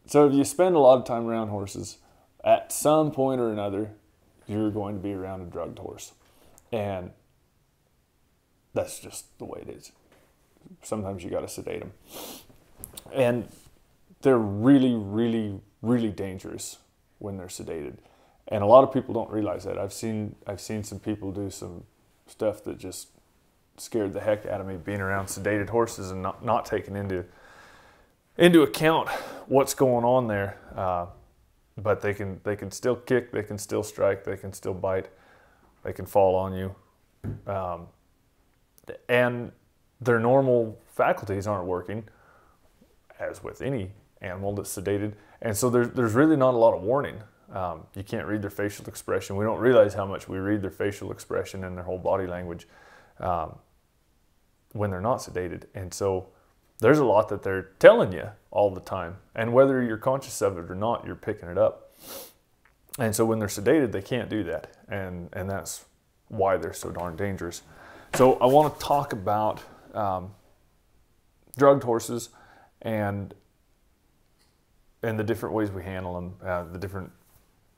So if you spend a lot of time around horses, at some point or another, you're going to be around a drugged horse. And that's just the way it is. Sometimes you got to sedate them. And they're really, really, really dangerous when they're sedated. And a lot of people don't realize that. I've seen some people do some stuff that just scared the heck out of me, being around sedated horses and not taking into account what's going on there. But they can still kick, they can still strike, they can still bite, they can fall on you. And their normal faculties aren't working, as with any animal that's sedated. And so there's really not a lot of warning. You can't read their facial expression. We don't realize how much we read their facial expression and their whole body language when they're not sedated. And so there's a lot that they're telling you all the time. And whether you're conscious of it or not, you're picking it up. And so when they're sedated, they can't do that. And that's why they're so darn dangerous. So I want to talk about drugged horses and the different ways we handle them, the different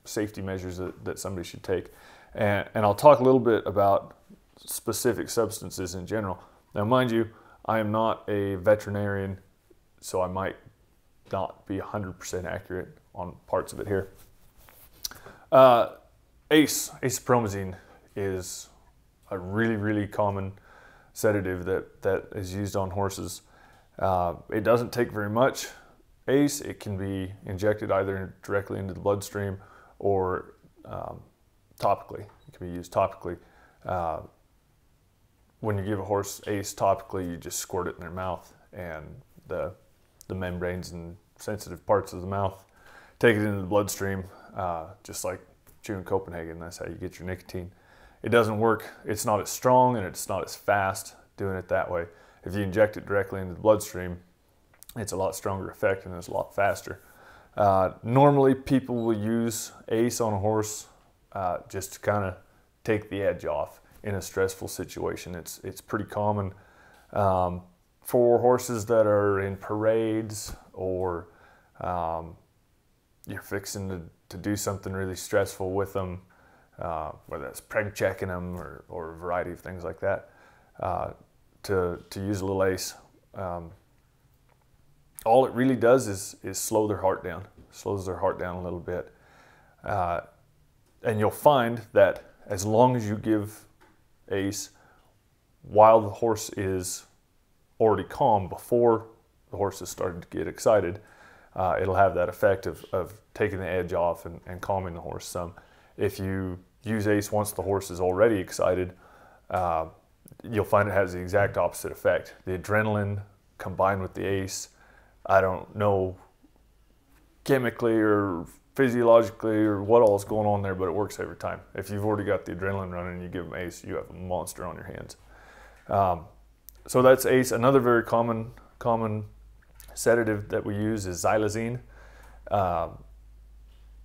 safety measures that somebody should take. And I'll talk a little bit about specific substances in general. Now, mind you, I am not a veterinarian, so I might not be 100% accurate on parts of it here. Acepromazine is a really, really common sedative that is used on horses. It doesn't take very much ACE. It can be injected either directly into the bloodstream or topically. It can be used topically. When you give a horse ACE topically, you just squirt it in their mouth, and the membranes and sensitive parts of the mouth take it into the bloodstream, just like chewing Copenhagen. That's how you get your nicotine. It doesn't work. It's not as strong and it's not as fast doing it that way. If you inject it directly into the bloodstream, it's a lot stronger effect and it's a lot faster. Normally people will use ACE on a horse just to kind of take the edge off in a stressful situation. It's pretty common for horses that are in parades, or you're fixing to do something really stressful with them, whether that's preg checking them or a variety of things like that, to use a little ACE. All it really does is slow their heart down, slows their heart down a little bit. And you'll find that as long as you give ACE while the horse is already calm, before the horse is starting to get excited, it'll have that effect of taking the edge off and calming the horse some. If you use ACE once the horse is already excited, you'll find it has the exact opposite effect. The adrenaline combined with the ACE, I don't know chemically or physiologically or what all is going on there, but it works every time. If you've already got the adrenaline running and you give them ACE, you have a monster on your hands. So that's ACE. Another very common sedative that we use is xylazine.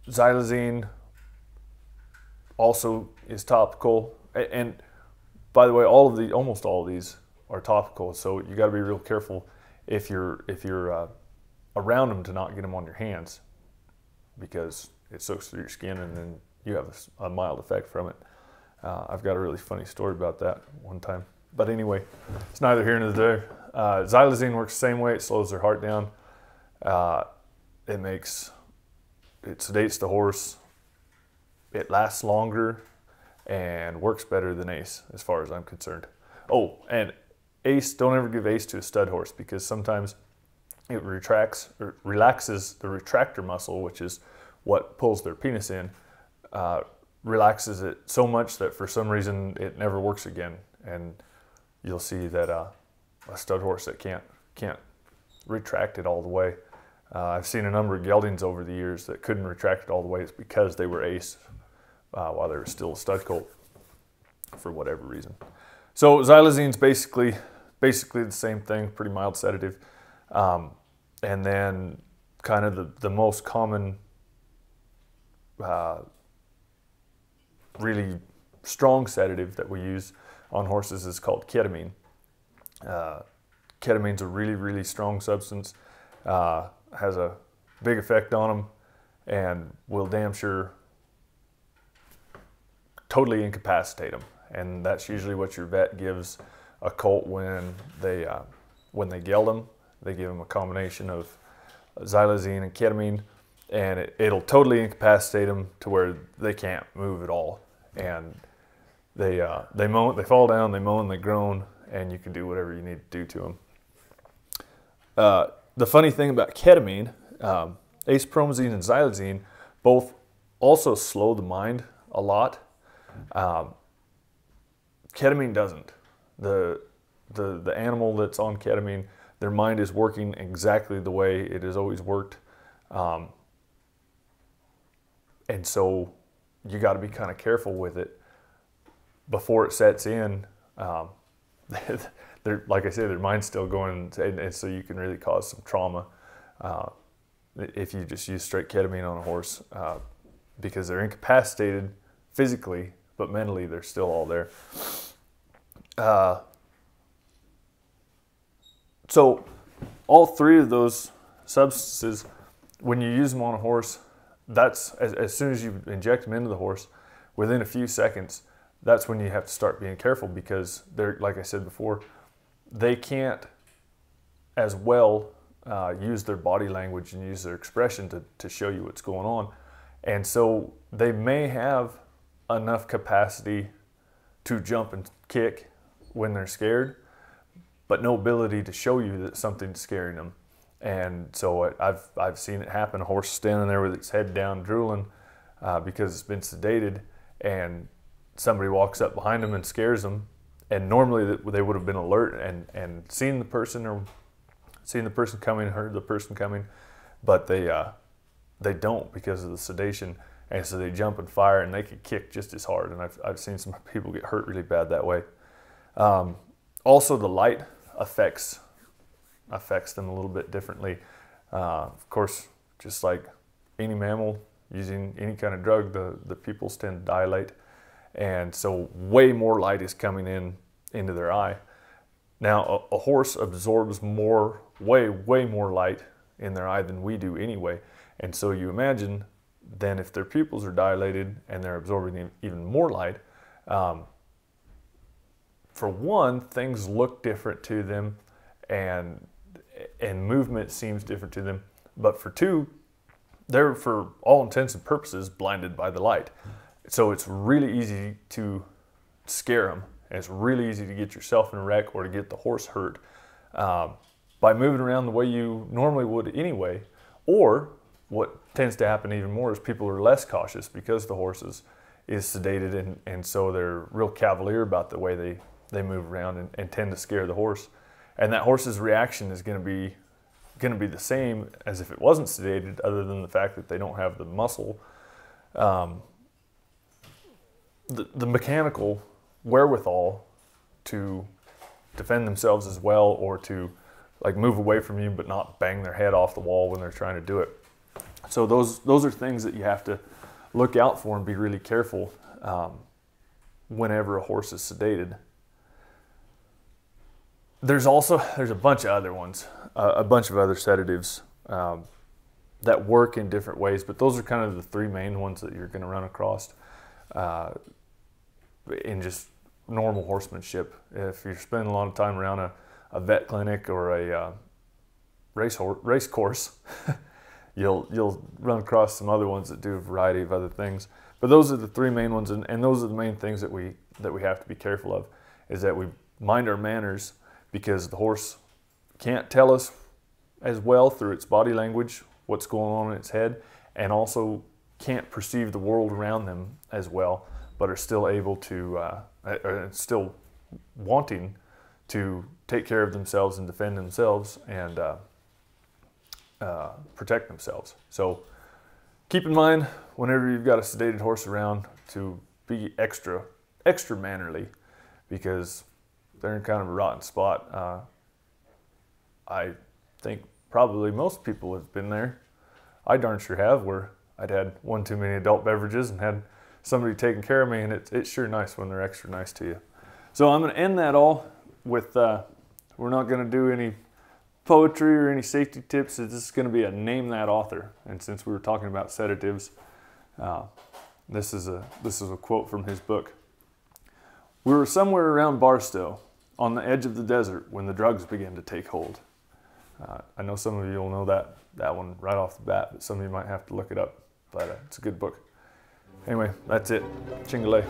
Xylazine also is topical, and by the way, almost all of these are topical. So you got to be real careful if you're around them to not get them on your hands, because it soaks through your skin and then you have a mild effect from it. I've got a really funny story about that one time. But anyway, it's neither here nor there. Xylazine works the same way. It slows their heart down. It sedates the horse. It lasts longer and works better than ACE as far as I'm concerned. Oh, and ACE, don't ever give ACE to a stud horse, because sometimes it relaxes the retractor muscle, which is what pulls their penis in, relaxes it so much that for some reason it never works again. And you'll see that a stud horse that can't retract it all the way. I've seen a number of geldings over the years that couldn't retract it all the way. It's because they were ACE while they were still a stud colt for whatever reason. So xylazine's basically the same thing, pretty mild sedative. And then kind of the most common, really strong sedative that we use on horses is called ketamine. Ketamine's a really, really strong substance. Has a big effect on them and will damn sure totally incapacitate them. And that's usually what your vet gives a colt when they geld them. They give them a combination of xylazine and ketamine, and it'll totally incapacitate them to where they can't move at all. And they moan, they fall down, they moan, they groan, and you can do whatever you need to do to them. The funny thing about ketamine, acepromazine and xylazine both also slow the mind a lot. Ketamine doesn't. The animal that's on ketamine, their mind is working exactly the way it has always worked. And so you got to be kind of careful with it before it sets in. Like I said, their mind's still going, and so you can really cause some trauma if you just use straight ketamine on a horse, because they're incapacitated physically, but mentally they're still all there. So all three of those substances, when you use them on a horse, that's as soon as you inject them into the horse, within a few seconds, that's when you have to start being careful, because they're, like I said before, they can't as well use their body language and use their expression to show you what's going on. And so they may have enough capacity to jump and kick when they're scared, but no ability to show you that something's scaring them. And so I've seen it happen. A horse standing there with its head down drooling because it's been sedated, and somebody walks up behind them and scares them, and normally they would have been alert and seen the person, or seen the person coming, heard the person coming, but they don't because of the sedation, and so they jump and fire, and they could kick just as hard. And I've seen some people get hurt really bad that way. Also, the light affects them a little bit differently. Of course, just like any mammal using any kind of drug, the pupils tend to dilate, and so way more light is coming into their eye. Now, a horse absorbs way more light in their eye than we do anyway, and so you imagine then if their pupils are dilated and they're absorbing even more light, for one, things look different to them, and movement seems different to them. But for two, they're, for all intents and purposes, blinded by the light. So it's really easy to scare them, and it's really easy to get yourself in a wreck or to get the horse hurt by moving around the way you normally would anyway. Or what tends to happen even more is people are less cautious because the horse is sedated, and so they're real cavalier about the way they move around and tend to scare the horse. And that horse's reaction is going to be the same as if it wasn't sedated, other than the fact that they don't have the muscle, the mechanical wherewithal to defend themselves as well, or to like move away from you but not bang their head off the wall when they're trying to do it. So those are things that you have to look out for and be really careful whenever a horse is sedated. There's a bunch of other ones, a bunch of other sedatives that work in different ways, but those are kind of the three main ones that you're going to run across in just normal horsemanship. If you're spending a lot of time around a vet clinic or a race course, you'll run across some other ones that do a variety of other things. But those are the three main ones, and those are the main things that we have to be careful of, is that we mind our manners, because the horse can't tell us as well through its body language what's going on in its head, and also can't perceive the world around them as well, but are still able to, are still wanting to take care of themselves and defend themselves and protect themselves. So keep in mind, whenever you've got a sedated horse around, to be extra mannerly, because they're in kind of a rotten spot. I think probably most people have been there. I darn sure have, where I'd had one too many adult beverages and had somebody taking care of me, and it's sure nice when they're extra nice to you. So I'm going to end that all with, we're not going to do any poetry or any safety tips. It's just going to be a name that author. And since we were talking about sedatives, this is a quote from his book. "We were somewhere around Barstow, on the edge of the desert, when the drugs began to take hold." I know some of you will know that one right off the bat, but some of you might have to look it up. But it's a good book. Anyway, that's it. Chingale.